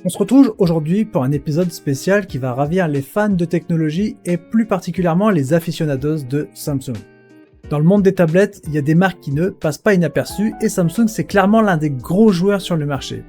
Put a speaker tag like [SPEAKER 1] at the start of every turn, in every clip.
[SPEAKER 1] On se retrouve aujourd'hui pour un épisode spécial qui va ravir les fans de technologie et plus particulièrement les aficionados de Samsung. Dans le monde des tablettes, il y a des marques qui ne passent pas inaperçues et Samsung c'est clairement l'un des gros joueurs sur le marché.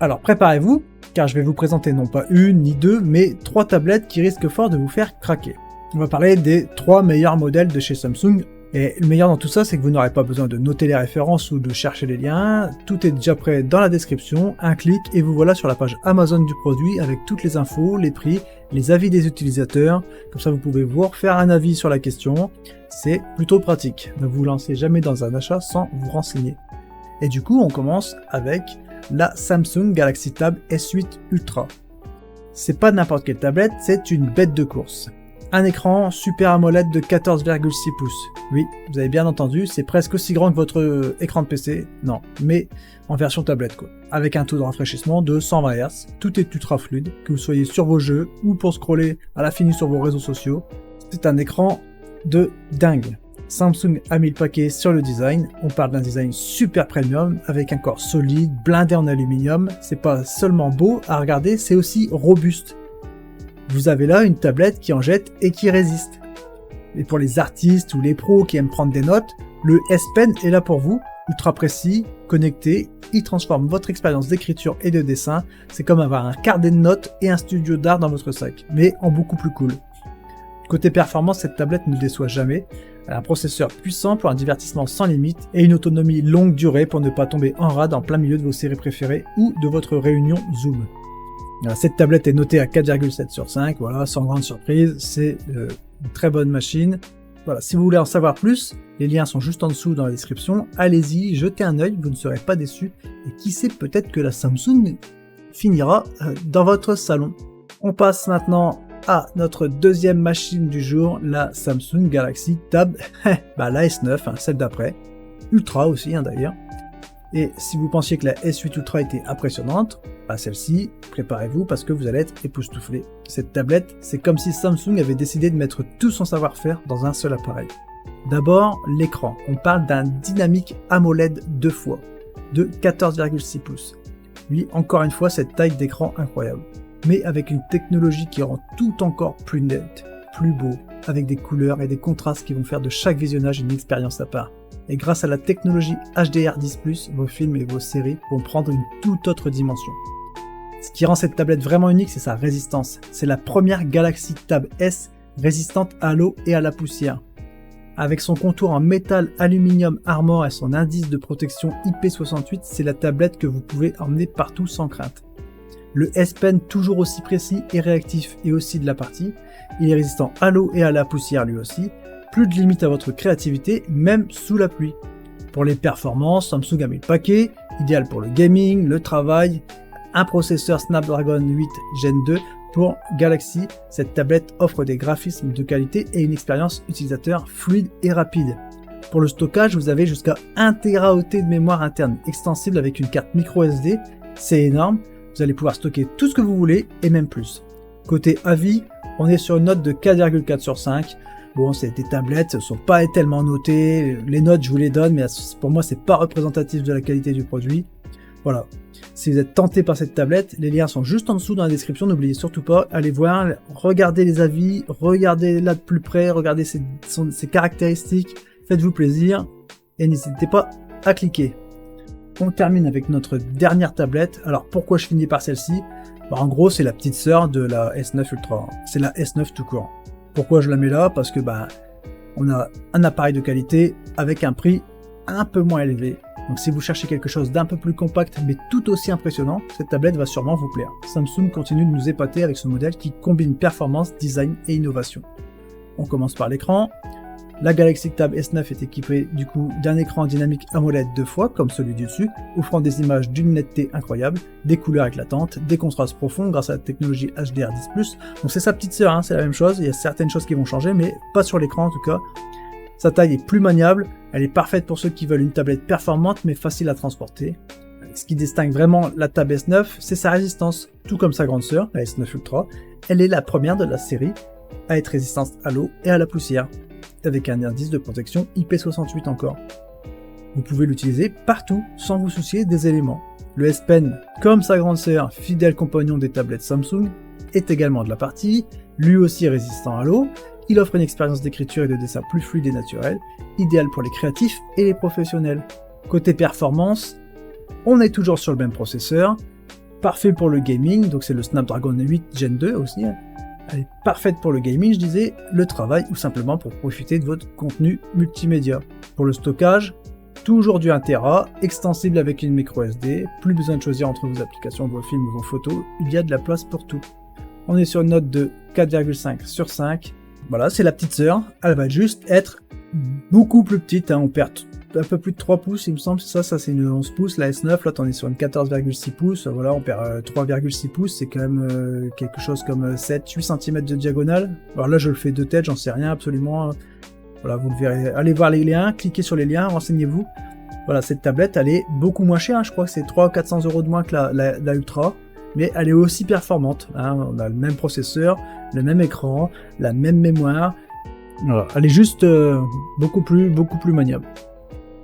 [SPEAKER 1] Alors préparez-vous, car je vais vous présenter non pas une ni deux, mais 3 tablettes qui risquent fort de vous faire craquer. On va parler des 3 meilleurs modèles de chez Samsung. Et le meilleur dans tout ça, c'est que vous n'aurez pas besoin de noter les références ou de chercher les liens, tout est déjà prêt dans la description, un clic et vous voilà sur la page Amazon du produit avec toutes les infos, les prix, les avis des utilisateurs, comme ça vous pouvez vous refaire un avis sur la question, c'est plutôt pratique, ne vous lancez jamais dans un achat sans vous renseigner. Et du coup, on commence avec la Samsung Galaxy Tab S8 Ultra. C'est pas n'importe quelle tablette, c'est une bête de course. Un écran Super AMOLED de 14,6 pouces. Oui, vous avez bien entendu, c'est presque aussi grand que votre écran de PC. Non, mais en version tablette quoi. Avec un taux de rafraîchissement de 120 Hz. Tout est ultra fluide, que vous soyez sur vos jeux ou pour scroller à l'infini sur vos réseaux sociaux. C'est un écran de dingue. Samsung a mis le paquet sur le design. On parle d'un design super premium avec un corps solide, blindé en aluminium. C'est pas seulement beau à regarder, c'est aussi robuste. Vous avez là une tablette qui en jette et qui résiste. Et pour les artistes ou les pros qui aiment prendre des notes, le S Pen est là pour vous, ultra précis, connecté, il transforme votre expérience d'écriture et de dessin, c'est comme avoir un carnet de notes et un studio d'art dans votre sac, mais en beaucoup plus cool. Côté performance, cette tablette ne déçoit jamais, elle a un processeur puissant pour un divertissement sans limite et une autonomie longue durée pour ne pas tomber en rade en plein milieu de vos séries préférées ou de votre réunion Zoom. Cette tablette est notée à 4,7 sur 5, voilà, sans grande surprise, c'est une très bonne machine. Voilà, si vous voulez en savoir plus, les liens sont juste en dessous dans la description, allez-y, jetez un œil, vous ne serez pas déçus, et qui sait, peut-être que la Samsung finira dans votre salon. On passe maintenant à notre deuxième machine du jour, la Samsung Galaxy Tab, la S9, celle d'après, Ultra aussi d'ailleurs. Et si vous pensiez que la S8 Ultra était impressionnante, celle-ci, préparez-vous parce que vous allez être époustouflé. Cette tablette, c'est comme si Samsung avait décidé de mettre tout son savoir-faire dans un seul appareil. D'abord, l'écran. On parle d'un dynamique AMOLED 2 fois, de 14,6 pouces. Oui, encore une fois, cette taille d'écran incroyable. Mais avec une technologie qui rend tout encore plus net, plus beau, avec des couleurs et des contrastes qui vont faire de chaque visionnage une expérience à part. Et grâce à la technologie HDR10+, vos films et vos séries vont prendre une toute autre dimension. Ce qui rend cette tablette vraiment unique, c'est sa résistance. C'est la première Galaxy Tab S résistante à l'eau et à la poussière. Avec son contour en métal aluminium Armor et son indice de protection IP68, c'est la tablette que vous pouvez emmener partout sans crainte. Le S Pen toujours aussi précis et réactif et aussi de la partie. Il est résistant à l'eau et à la poussière lui aussi. Plus de limite à votre créativité, même sous la pluie. Pour les performances, Samsung a mis le paquet, idéal pour le gaming, le travail, un processeur Snapdragon 8 Gen 2 pour Galaxy. Cette tablette offre des graphismes de qualité et une expérience utilisateur fluide et rapide. Pour le stockage, vous avez jusqu'à 1 Teraoctet de mémoire interne extensible avec une carte micro SD, c'est énorme. Vous allez pouvoir stocker tout ce que vous voulez et même plus. Côté avis, on est sur une note de 4,4 sur 5. Bon, c'est des tablettes, ne sont pas tellement notées, les notes je vous les donne, mais pour moi c'est pas représentatif de la qualité du produit. Voilà, si vous êtes tenté par cette tablette, les liens sont juste en dessous dans la description, n'oubliez surtout pas, allez voir, regardez les avis, regardez-la de plus près, regardez ses caractéristiques, faites-vous plaisir, et n'hésitez pas à cliquer. On termine avec notre dernière tablette, alors pourquoi je finis par celle-ci ? En gros c'est la petite sœur de la S9 Ultra, c'est la S9 tout court. Pourquoi je la mets là ? Parce que on a un appareil de qualité avec un prix un peu moins élevé. Donc si vous cherchez quelque chose d'un peu plus compact mais tout aussi impressionnant, cette tablette va sûrement vous plaire. Samsung continue de nous épater avec ce modèle qui combine performance, design et innovation. On commence par l'écran. La Galaxy Tab S9 est équipée du coup d'un écran dynamique AMOLED 2 fois comme celui du dessus, offrant des images d'une netteté incroyable, des couleurs éclatantes, des contrastes profonds grâce à la technologie HDR10+. Donc c'est sa petite sœur, c'est la même chose, il y a certaines choses qui vont changer mais pas sur l'écran en tout cas. Sa taille est plus maniable, elle est parfaite pour ceux qui veulent une tablette performante mais facile à transporter. Ce qui distingue vraiment la Tab S9, c'est sa résistance, tout comme sa grande sœur, la S9 Ultra. Elle est la première de la série à être résistante à l'eau et à la poussière, avec un indice de protection IP68 encore. Vous pouvez l'utiliser partout sans vous soucier des éléments. Le S Pen, comme sa grande sœur, fidèle compagnon des tablettes Samsung, est également de la partie, lui aussi résistant à l'eau. Il offre une expérience d'écriture et de dessin plus fluide et naturelle, idéale pour les créatifs et les professionnels. Côté performance, on est toujours sur le même processeur, parfait pour le gaming, donc c'est le Snapdragon 8 Gen 2 aussi. Elle est parfaite pour le gaming, je disais, le travail ou simplement pour profiter de votre contenu multimédia. Pour le stockage, toujours du 1 Tera, extensible avec une micro SD, plus besoin de choisir entre vos applications, vos films ou vos photos, il y a de la place pour tout. On est sur une note de 4,5 sur 5. Voilà, c'est la petite sœur, elle va juste être beaucoup plus petite, on perd un peu plus de 3 pouces, il me semble, ça c'est une 11 pouces, la S9, là on est sur une 14,6 pouces, voilà, on perd 3,6 pouces, c'est quand même quelque chose comme 7-8 cm de diagonale. Alors là je le fais de tête, j'en sais rien absolument, voilà, vous le verrez, allez voir les liens, cliquez sur les liens, renseignez-vous. Voilà, cette tablette, elle est beaucoup moins chère, je crois que c'est 300-400 € de moins que la Ultra, mais elle est aussi performante, on a le même processeur, le même écran, la même mémoire, voilà, elle est juste beaucoup plus maniable.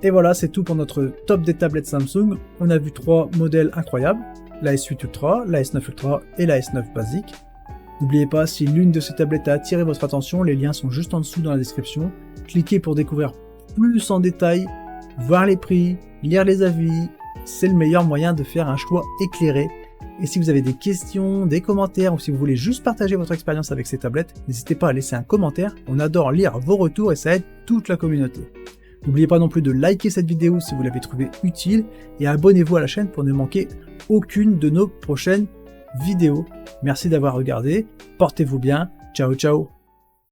[SPEAKER 1] Et voilà, c'est tout pour notre top des tablettes Samsung. On a vu 3 modèles incroyables, la S8 Ultra, la S9 Ultra et la S9 basique. N'oubliez pas, si l'une de ces tablettes a attiré votre attention, les liens sont juste en dessous dans la description. Cliquez pour découvrir plus en détail, voir les prix, lire les avis. C'est le meilleur moyen de faire un choix éclairé. Et si vous avez des questions, des commentaires ou si vous voulez juste partager votre expérience avec ces tablettes, n'hésitez pas à laisser un commentaire. On adore lire vos retours et ça aide toute la communauté. N'oubliez pas non plus de liker cette vidéo si vous l'avez trouvée utile et abonnez-vous à la chaîne pour ne manquer aucune de nos prochaines vidéos. Merci d'avoir regardé, portez-vous bien, ciao ciao.